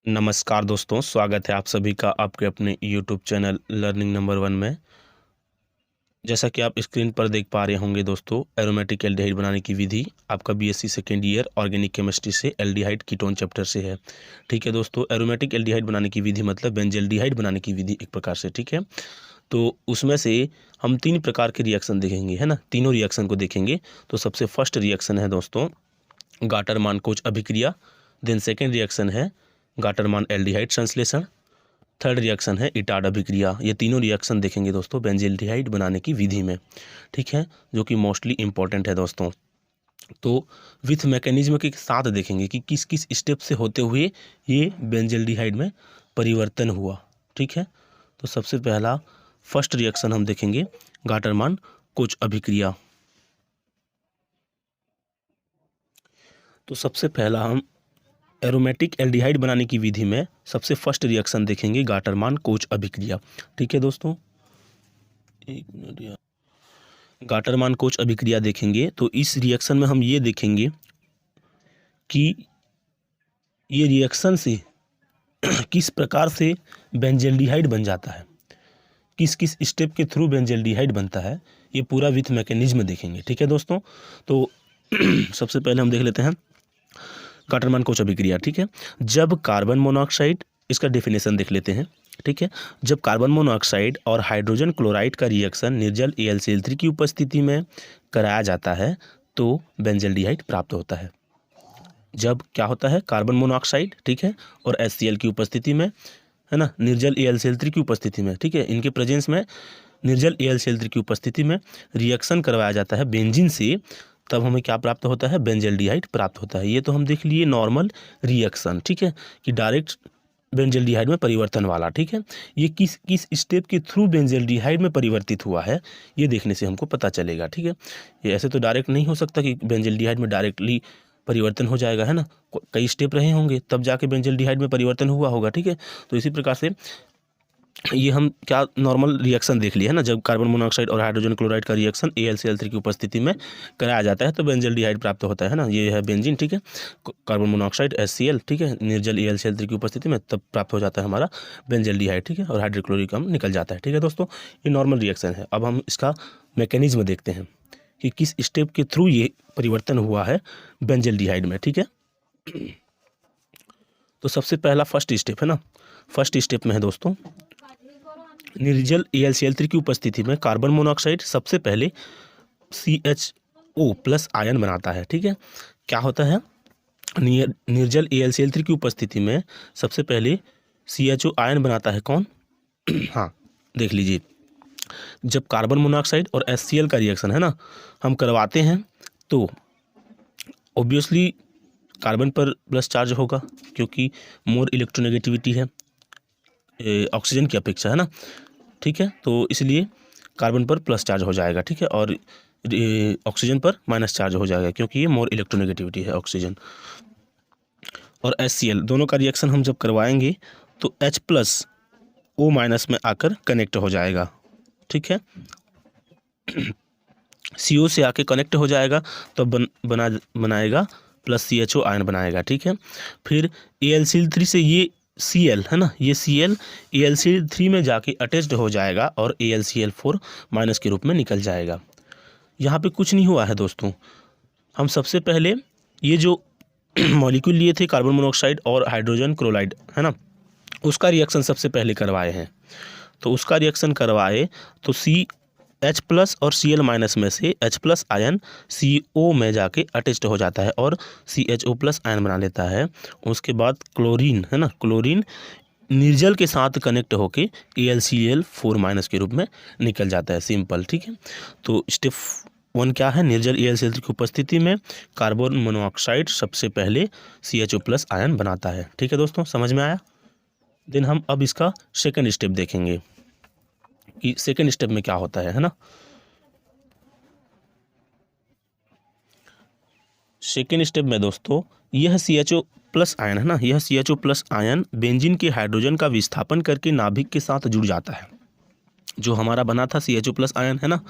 नमस्कार दोस्तों, स्वागत है आप सभी का आपके अपने यूट्यूब चैनल लर्निंग नंबर 1 में। जैसा कि आप स्क्रीन पर देख पा रहे होंगे दोस्तों, एरोमेटिक एल्डिहाइड बनाने की विधि आपका BSc second year organic chemistry से एल्डिहाइड कीटोन चैप्टर से है। ठीक है दोस्तों, एरोमेटिक एल्डिहाइड बनाने की विधि मतलब बेंजल्डिहाइड बनाने की विधि एक प्रकार से। ठीक है, तो उसमें से हम 3 प्रकार के रिएक्शन देखेंगे, है ना। तीनों रिएक्शन को देखेंगे। तो सबसे फर्स्ट रिएक्शन है दोस्तों गाटर-मान कोच अभिक्रिया। देन सेकेंड रिएक्शन है गाटर-मान एल्डिहाइड संश्लेषण। थर्ड रिएक्शन है इटाड अभिक्रिया। ये तीनों रिएक्शन देखेंगे दोस्तों बेंजल्डिहाइड बनाने की विधि में। ठीक है, जो कि मोस्टली इंपॉर्टेंट है दोस्तों। तो विथ मैकेनिज्म के साथ देखेंगे कि किस किस स्टेप से होते हुए ये बेंजल्डिहाइड में परिवर्तन हुआ। ठीक है, तो सबसे पहला फर्स्ट रिएक्शन हम देखेंगे गाटरमान कोच अभिक्रिया। तो सबसे पहला हम एरोमेटिक एल्डिहाइड बनाने की विधि में सबसे फर्स्ट रिएक्शन देखेंगे गाटरमान कोच अभिक्रिया। ठीक है दोस्तों, एक मिनट यार, गाटरमान कोच अभिक्रिया देखेंगे। तो इस रिएक्शन में हम ये देखेंगे कि ये रिएक्शन से किस प्रकार से बेंजल्डिहाइड बन जाता है, किस किस स्टेप के थ्रू बेंजल्डिहाइड बनता है, ये पूरा विथ मैकेनिज्म देखेंगे। ठीक है दोस्तों, तो सबसे पहले हम देख लेते हैं गाटरमान कोच अभिक्रिया। ठीक है, जब कार्बन मोनोऑक्साइड, इसका डेफिनेशन देख लेते हैं। ठीक है, जब कार्बन मोनोऑक्साइड और हाइड्रोजन क्लोराइड का रिएक्शन निर्जल AlCl3 की उपस्थिति में कराया जाता है तो बेंजल्डिहाइड प्राप्त होता है। जब क्या होता है, कार्बन मोनोऑक्साइड, ठीक है, और HCl की उपस्थिति में, है ना, निर्जल AlCl3 की उपस्थिति में, ठीक है, इनके प्रेजेंस में निर्जल AlCl3 की उपस्थिति में रिएक्शन करवाया जाता है बेंजीन से, तब हमें क्या प्राप्त होता है, बेंजल्डिहाइड प्राप्त होता है। ये तो हम देख लिए नॉर्मल रिएक्शन। ठीक है, कि डायरेक्ट बेंजल्डिहाइड में परिवर्तन वाला। ठीक है, ये किस किस स्टेप के थ्रू बेंजल्डिहाइड में परिवर्तित हुआ है, ये देखने से हमको पता चलेगा। ठीक है, ये ऐसे तो डायरेक्ट नहीं हो सकता कि बेंजल्डिहाइड में डायरेक्टली परिवर्तन हो जाएगा, है ना। कई स्टेप रहे होंगे तब जाके बेंजल्डिहाइड में परिवर्तन हुआ होगा। ठीक है, तो इसी प्रकार से ये हम क्या नॉर्मल रिएक्शन देख लिया है ना, जब कार्बन मोनोऑक्साइड और हाइड्रोजन क्लोराइड का रिएक्शन AlCl3 की उपस्थिति में कराया जाता है तो बेंजल्डिहाइड प्राप्त होता है ना। ये है बेंजीन। ठीक है, कार्बन मोनोऑक्साइड HCl, ठीक है, निर्जल AlCl3 की उपस्थिति में तब प्राप्त हो जाता है हमारा बेंजल्डिहाइड। ठीक है, और हाइड्रोक्लोरिक अम्ल निकल जाता है। ठीक है दोस्तों, ये नॉर्मल रिएक्शन है। अब हम इसका मैकेनिज्म देखते हैं कि किस स्टेप के थ्रू ये परिवर्तन हुआ है बेंजल्डिहाइड में। ठीक है, तो सबसे पहला फर्स्ट स्टेप है ना, फर्स्ट स्टेप में है दोस्तों निर्जल AlCl3 की उपस्थिति में कार्बन मोनोऑक्साइड सबसे पहले CHO+ आयन बनाता है। ठीक है, क्या होता है, निर्जल AlCl3 की उपस्थिति में सबसे पहले CHO आयन बनाता है कौन हाँ, देख लीजिए, जब कार्बन मोनोऑक्साइड और HCl का रिएक्शन है ना हम करवाते हैं तो ऑब्वियसली कार्बन पर प्लस चार्ज होगा, क्योंकि मोर इलेक्ट्रोनेगेटिविटी है ऑक्सीजन की अपेक्षा, है ना। ठीक है, तो इसलिए कार्बन पर प्लस चार्ज हो जाएगा। ठीक है, और ऑक्सीजन पर माइनस चार्ज हो जाएगा, क्योंकि ये मोर इलेक्ट्रोनेगेटिविटी है ऑक्सीजन। और HCl दोनों का रिएक्शन हम जब करवाएंगे तो H+O- में आकर कनेक्ट हो जाएगा। ठीक है, CO से आके कनेक्ट हो जाएगा तो बनाएगा प्लस CHO आयन बनाएगा। ठीक है, फिर AlCl3 से ये Cl है ना, ये Cl AlCl3 में जाके अटैच्ड हो जाएगा और AlCl4- के रूप में निकल जाएगा। यहाँ पे कुछ नहीं हुआ है दोस्तों, हम सबसे पहले ये जो मॉलिक्यूल लिए थे कार्बन मोनोऑक्साइड और हाइड्रोजन क्लोराइड, है ना, उसका रिएक्शन सबसे पहले करवाए हैं। तो उसका रिएक्शन करवाए तो H+ और Cl- में से H+ आयन CO में जाके अटैच्ड हो जाता है और CHO+ आयन बना लेता है। उसके बाद क्लोरीन, है ना, क्लोरीन निर्जल के साथ कनेक्ट होके AlCl4- के रूप में निकल जाता है। सिंपल। ठीक है, तो स्टेप 1 क्या है, निर्जल AlCl3 की उपस्थिति में कार्बन मोनोऑक्साइड सबसे पहले CHO+ आयन बनाता है। ठीक है दोस्तों, समझ में आया। देन हम अब इसका सेकेंड स्टेप देखेंगे कि सेकेंड स्टेप में क्या होता है ना। सेकेंड स्टेप में दोस्तों यह CHO+ आयन है ना, यह CHO+ आयन बेंजीन के हाइड्रोजन का विस्थापन करके नाभिक के साथ जुड़ जाता है। जो हमारा बना था CHO+ आयन, है ना,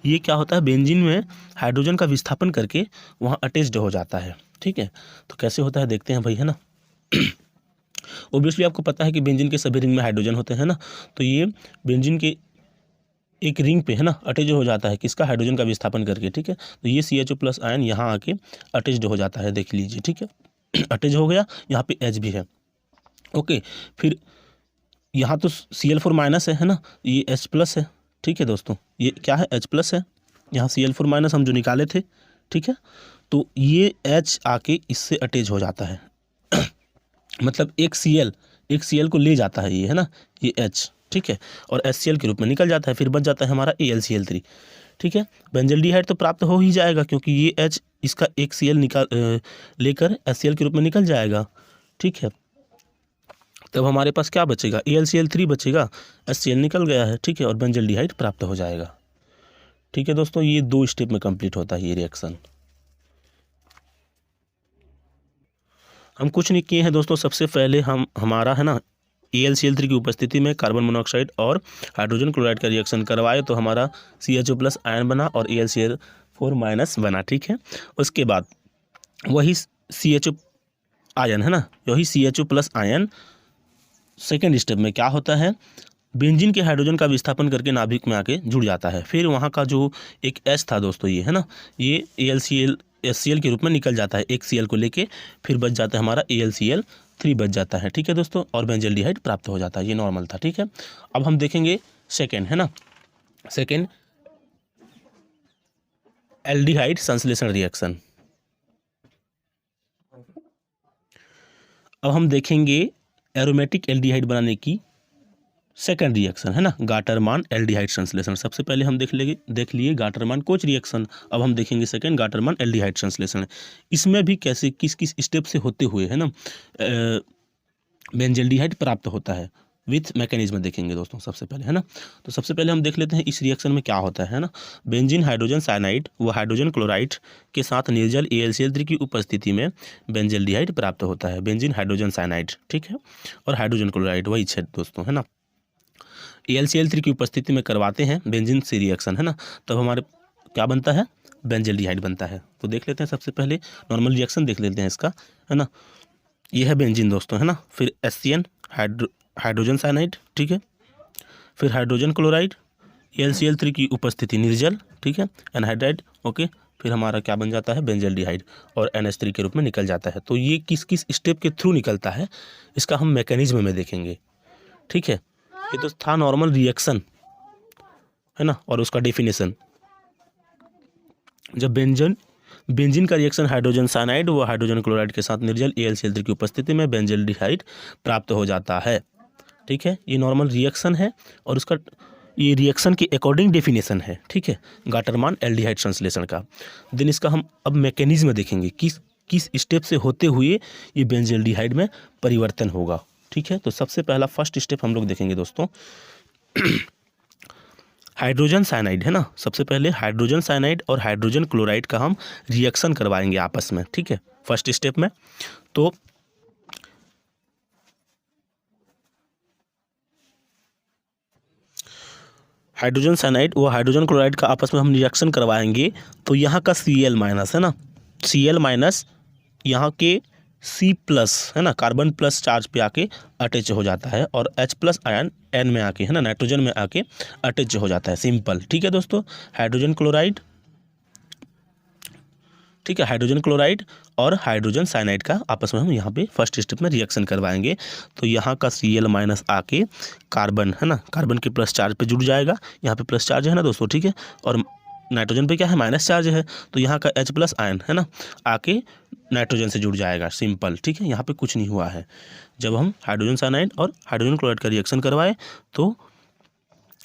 ये क्या होता है, बेंजीन में हाइड्रोजन का विस्थापन करके वहाँ अटैच्ड हो जाता है। ठीक है, तो कैसे होता है देखते हैं भाई, है ना। ऑब्वियसली आपको पता है कि बेंजीन के सभी रिंग में हाइड्रोजन होते हैं ना, तो ये बेंजीन के एक रिंग पे है ना अटैच हो जाता है किसका, हाइड्रोजन का विस्थापन करके, ठीक है। तो ये CHO प्लस आयन यहाँ आके अटैच हो जाता है, देख लीजिए, ठीक है। अटैच हो गया, यहाँ पे H भी है, ओके। फिर यहाँ तो Cl4 माइनस है ना, ये H प्लस है, ठीक है दोस्तों, ये क्या है, H प्लस है, यहाँ Cl4 माइनस हम जो निकाले थे, ठीक है। तो ये H आके इससे अटैच हो जाता है मतलब एक Cl को ले जाता है ये, है ना, ये H, ठीक है, और HCl के रूप में निकल जाता है, फिर बच जाता है हमारा AlCl3, ठीक है। बेंजल्डिहाइड तो प्राप्त हो ही जाएगा क्योंकि ये H इसका एक Cl निकाल लेकर HCl के रूप में निकल जाएगा, ठीक है। तब हमारे पास क्या बचेगा, AlCl3 बचेगा, HCl निकल गया है, ठीक है, और बेंजल्डिहाइड प्राप्त हो जाएगा, ठीक है दोस्तों। ये 2 स्टेप में कंप्लीट होता है ये रिएक्शन। हम कुछ नहीं किए हैं दोस्तों, सबसे पहले हमारा है ना AlCl3 की उपस्थिति में कार्बन मोनोऑक्साइड और हाइड्रोजन क्लोराइड का रिएक्शन करवाए तो हमारा CHO प्लस आयन बना और AlCl4 माइनस बना, ठीक है। उसके बाद वही CHO आयन है ना, वही CHO plus ion second step में क्या होता है, बेंजीन के हाइड्रोजन का विस्थापन करके नाभिक में आके जुड़ जाता है। फिर वहाँ का जो एक H था दोस्तों, ये है ना, ये HCl के रूप में निकल जाता है, एक Cl को लेके, फिर बच जाता है हमारा AlCl3 बच जाता है, ठीक है दोस्तों, और बेंजल्डिहाइड प्राप्त हो जाता है। ये नॉर्मल था, ठीक है। अब हम देखेंगे सेकेंड, है ना, सेकेंड एल्डिहाइड संश्लेषण रिएक्शन। अब हम देखेंगे एरोमेटिक एल्डिहाइड बनाने की सेकंड रिएक्शन, है ना, गाटरमान एल्डिहाइड संश्लेषण। सबसे पहले हम देख लिए गाटरमान कोच रिएक्शन, अब हम देखेंगे सेकंड गाटरमान एल्डिहाइड संश्लेषण। इसमें भी कैसे किस किस स्टेप से होते हुए, है ना, बेंजल्डिहाइड प्राप्त होता है, विथ मैकेनिज्म देखेंगे दोस्तों सबसे पहले, है ना। तो सबसे पहले हम देख लेते हैं इस रिएक्शन में क्या होता है ना। बेंजीन हाइड्रोजन साइनाइड व हाइड्रोजन क्लोराइड के साथ निर्जल AlCl3 की उपस्थिति में बेंजल्डिहाइड प्राप्त होता है, बेंजीन हाइड्रोजन साइनाइड, ठीक है, और हाइड्रोजन क्लोराइड वही छेद दोस्तों, है ना। AlCl3 की उपस्थिति में करवाते हैं बेंजीन से रिएक्शन, है ना, तब हमारे क्या बनता है, बेंजल्डिहाइड बनता है। तो देख लेते हैं सबसे पहले नॉर्मल रिएक्शन देख लेते हैं इसका, है ना। ये है बेंजीन दोस्तों, है ना, फिर HCN हाइड्रोजन साइनाइड, ठीक है, फिर हाइड्रोजन क्लोराइड, AlCl3 की उपस्थिति निर्जल, ठीक है, एनहाइड्राइड, ओके, फिर हमारा क्या बन जाता है, बेंजल्डिहाइड, और NH3 के रूप में निकल जाता है। तो ये किस किस स्टेप के थ्रू निकलता है इसका हम मैकेनिज्म में देखेंगे, ठीक है। ये तो था नॉर्मल रिएक्शन, है ना, और उसका डेफिनेशन। जब बेंजीन का रिएक्शन हाइड्रोजन साइनाइड व हाइड्रोजन क्लोराइड के साथ निर्जल AlCl3 की उपस्थिति में बेंजल्डिहाइड प्राप्त हो जाता है, ठीक है। ये नॉर्मल रिएक्शन है और उसका ये रिएक्शन के अकॉर्डिंग डेफिनेशन है, ठीक है, गाटरमान एल्डिहाइड संश्लेषण का। देन इसका हम अब मैकेनिज्म देखेंगे किस स्टेप से होते हुए ये बेंजल्डिहाइड में परिवर्तन होगा, ठीक है। तो सबसे पहला फर्स्ट स्टेप हम लोग देखेंगे दोस्तों हाइड्रोजन साइनाइड, है ना, सबसे पहले हाइड्रोजन साइनाइड और हाइड्रोजन क्लोराइड का हम रिएक्शन करवाएंगे आपस में, ठीक है, फर्स्ट स्टेप में। तो हाइड्रोजन साइनाइड व हाइड्रोजन क्लोराइड का आपस में हम रिएक्शन करवाएंगे तो यहाँ का Cl माइनस, है ना, Cl माइनस यहाँ के C प्लस, है ना, कार्बन प्लस चार्ज पे आके अटैच हो जाता है और H प्लस आयन N में आके, है ना, नाइट्रोजन में आके अटैच हो जाता है, सिंपल, ठीक है दोस्तों। हाइड्रोजन क्लोराइड, ठीक है, हाइड्रोजन क्लोराइड और हाइड्रोजन साइनाइड का आपस में हम यहाँ पे फर्स्ट स्टेप में रिएक्शन करवाएंगे। तो यहाँ का Cl माइनस आके कार्बन, है ना, कार्बन के प्लस चार्ज पे जुड़ जाएगा, यहाँ पे प्लस चार्ज है ना दोस्तों, ठीक है, और नाइट्रोजन पे क्या है, माइनस चार्ज है, तो यहाँ का H प्लस आयन, है ना, आके नाइट्रोजन से जुड़ जाएगा, सिंपल, ठीक है। यहाँ पे कुछ नहीं हुआ है। जब हम हाइड्रोजन साइनाइड और हाइड्रोजन क्लोराइड का रिएक्शन करवाए तो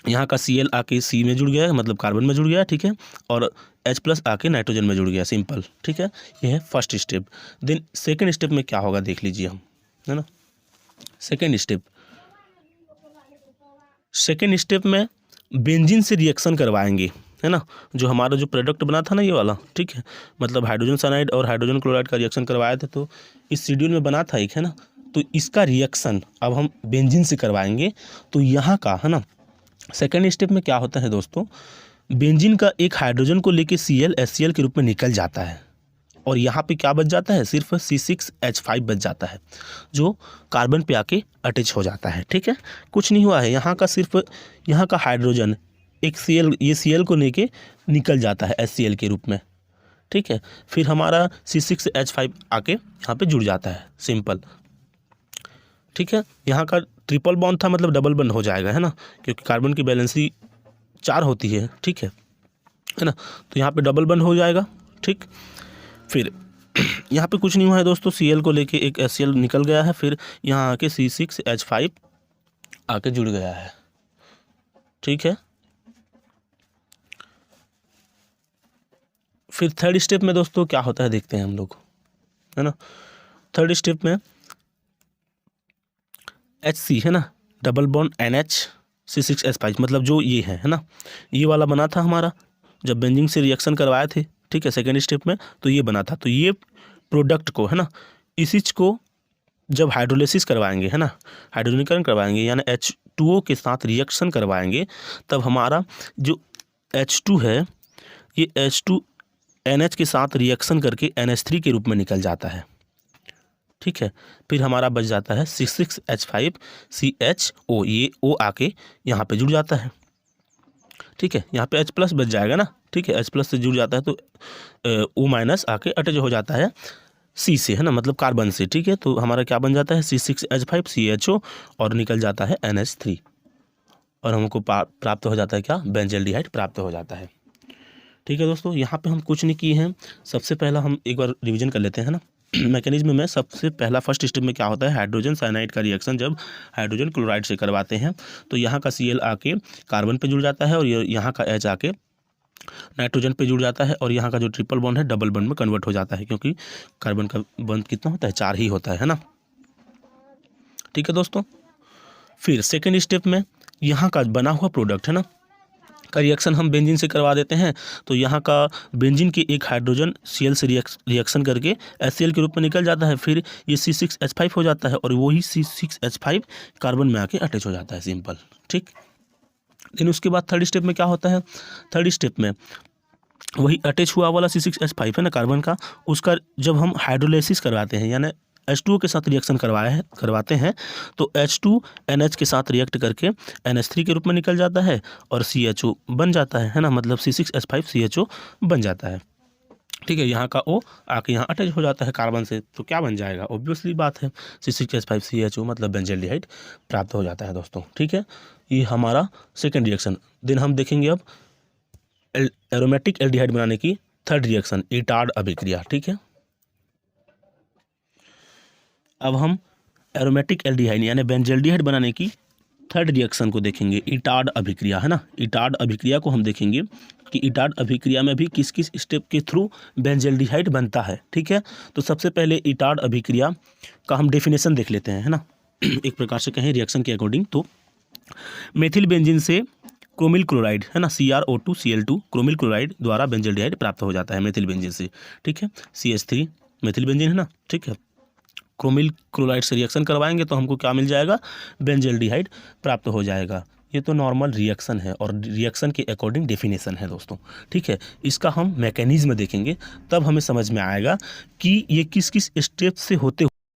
यहाँ का Cl आके C में जुड़ गया, मतलब कार्बन में जुड़ गया, ठीक है, और H प्लस आके नाइट्रोजन में जुड़ गया, सिंपल, ठीक है। ये है first step. Then second step में क्या होगा देख लीजिए हम, है ना। सेकेंड स्टेप में बेंजीन से रिएक्शन करवाएंगे, है ना, जो हमारा जो प्रोडक्ट बना था ना ये वाला, ठीक है, मतलब हाइड्रोजन साइनाइड और हाइड्रोजन क्लोराइड का रिएक्शन करवाए थे तो इस शेड्यूल में बना था एक, है ना, तो इसका रिएक्शन अब हम बेंजीन से करवाएंगे। तो यहाँ का, है ना, सेकेंड स्टेप में क्या होता है दोस्तों, बेंजीन का एक हाइड्रोजन को लेके Cl HCl के रूप में निकल जाता है और यहाँ पे क्या बच जाता है, सिर्फ C6H5 बच जाता है जो कार्बन पे आके अटैच हो जाता है। ठीक है, कुछ नहीं हुआ है, यहाँ का सिर्फ यहाँ का हाइड्रोजन एक Cl, ये Cl को लेके निकल जाता है HCl के रूप में। ठीक है, फिर हमारा C6H5 आके यहाँ पे जुड़ जाता है, सिंपल। ठीक है, यहाँ का ट्रिपल बॉन्ड था, मतलब डबल बॉन्ड हो जाएगा, है ना, क्योंकि कार्बन की वैलेंसी 4 होती है। ठीक है ना, तो यहाँ पे डबल बॉन्ड हो जाएगा। ठीक, फिर यहाँ पे कुछ नहीं हुआ है दोस्तों, Cl को लेके एक HCl निकल गया है, फिर यहाँ आके C6H5 आके जुड़ गया है। ठीक है, फिर थर्ड स्टेप में दोस्तों क्या होता है देखते हैं हम लोग, है ना। थर्ड स्टेप में HC है ना, डबल बॉन्ड NH C6H5, मतलब जो ये है ना, ये वाला बना था हमारा जब बेंजीन से रिएक्शन करवाए थे। ठीक है, सेकेंड स्टेप में तो ये बना था, तो ये प्रोडक्ट को, है ना, इसी को जब हाइड्रोलिसिस करवाएंगे, है ना, हाइड्रोजनीकरण करवाएंगे, यानी H2O के साथ रिएक्शन करवाएंगे, तब हमारा जो H2 है ये H2NH के साथ रिएक्शन करके NH3 के रूप में निकल जाता है। ठीक है, फिर हमारा बच जाता है C6H5CHO, ये O आके यहाँ पे जुड़ जाता है। ठीक है, यहाँ पे H प्लस बच जाएगा ना। ठीक है, H प्लस से जुड़ जाता है तो O माइनस आके अटैच हो जाता है C से, है ना, मतलब कार्बन से। ठीक है, तो हमारा क्या बन जाता है C6H5CHO और निकल जाता है NH3 और हमको प्राप्त हो जाता है क्या, बेंजल्डिहाइड प्राप्त हो जाता है। ठीक है दोस्तों, यहाँ पे हम कुछ नहीं किए हैं। सबसे पहला हम एक बार रिवीजन कर लेते हैं ना मैकेनिज्म में। सबसे पहला फर्स्ट स्टेप में क्या होता है, हाइड्रोजन साइनाइड का रिएक्शन जब हाइड्रोजन क्लोराइड से करवाते हैं तो यहाँ का Cl आके कार्बन पे जुड़ जाता है और यहाँ का H आके नाइट्रोजन पे जुड़ जाता है और यहाँ का जो ट्रिपल बॉन्ड है डबल बॉन्ड में कन्वर्ट हो जाता है, क्योंकि कार्बन का बॉन्ड कितना होता है, 4 ही होता है ना। ठीक है दोस्तों, फिर सेकेंड स्टेप में यहाँ का बना हुआ प्रोडक्ट, है ना, का रिएक्शन हम बेंजीन से करवा देते हैं, तो यहाँ का बेंजीन के एक हाइड्रोजन Cl से रिएक्शन करके HCl के रूप में निकल जाता है, फिर ये C6H5 हो जाता है और वही C6H5 कार्बन में आके अटैच हो जाता है, सिंपल। ठीक, लेकिन उसके बाद थर्ड स्टेप में क्या होता है, थर्ड स्टेप में वही अटैच हुआ वाला C6H5 है ना कार्बन का, उसका जब हम हाइड्रोलाइसिस करवाते हैं, यानी H2O के साथ रिएक्शन करवाते हैं, तो H2NH के साथ रिएक्ट करके NH3 के रूप में निकल जाता है और CHO बन जाता है ना, मतलब C6H5CHO बन जाता है। ठीक है, यहाँ का O आके यहाँ अटैच हो जाता है कार्बन से, तो क्या बन जाएगा, ऑब्वियसली बात है C6H5CHO, मतलब बेंजल्डिहाइड प्राप्त हो जाता है दोस्तों। ठीक है, ये हमारा सेकेंड रिएक्शन। देन हम देखेंगे अब एरोमेटिक एल्डिहाइड बनाने की थर्ड रिएक्शन, इटार्ड अभिक्रिया। ठीक है, अब हम एरोमेटिक एल्डिहाइड यानी बेंजल्डिहाइड बनाने की थर्ड रिएक्शन को देखेंगे, इटार्ड अभिक्रिया, है ना। इटार्ड अभिक्रिया को हम देखेंगे कि इटार्ड अभिक्रिया में भी किस किस स्टेप के थ्रू बेंजल्डिहाइड बनता है। ठीक है, तो सबसे पहले इटार्ड अभिक्रिया का हम डेफिनेशन देख लेते हैं, है ना, एक प्रकार से कहें रिएक्शन के अकॉर्डिंग, तो मेथिल बेंजीन से क्रोमिल क्लोराइड, है ना, CrO2Cl2 क्रोमिल क्लोराइड द्वारा बेंजल्डिहाइड प्राप्त हो जाता है मेथिल बेंजीन से। ठीक है, CH3 मेथिल बेंजीन, है ना। ठीक है, क्रोमिल क्लोराइड से रिएक्शन करवाएंगे तो हमको क्या मिल जाएगा, बेंजल्डिहाइड प्राप्त हो जाएगा। ये तो नॉर्मल रिएक्शन है और रिएक्शन के अकॉर्डिंग डेफिनेशन है दोस्तों। ठीक है, इसका हम मैकेनिज्म देखेंगे तब हमें समझ में आएगा कि ये किस किस स्टेप से होते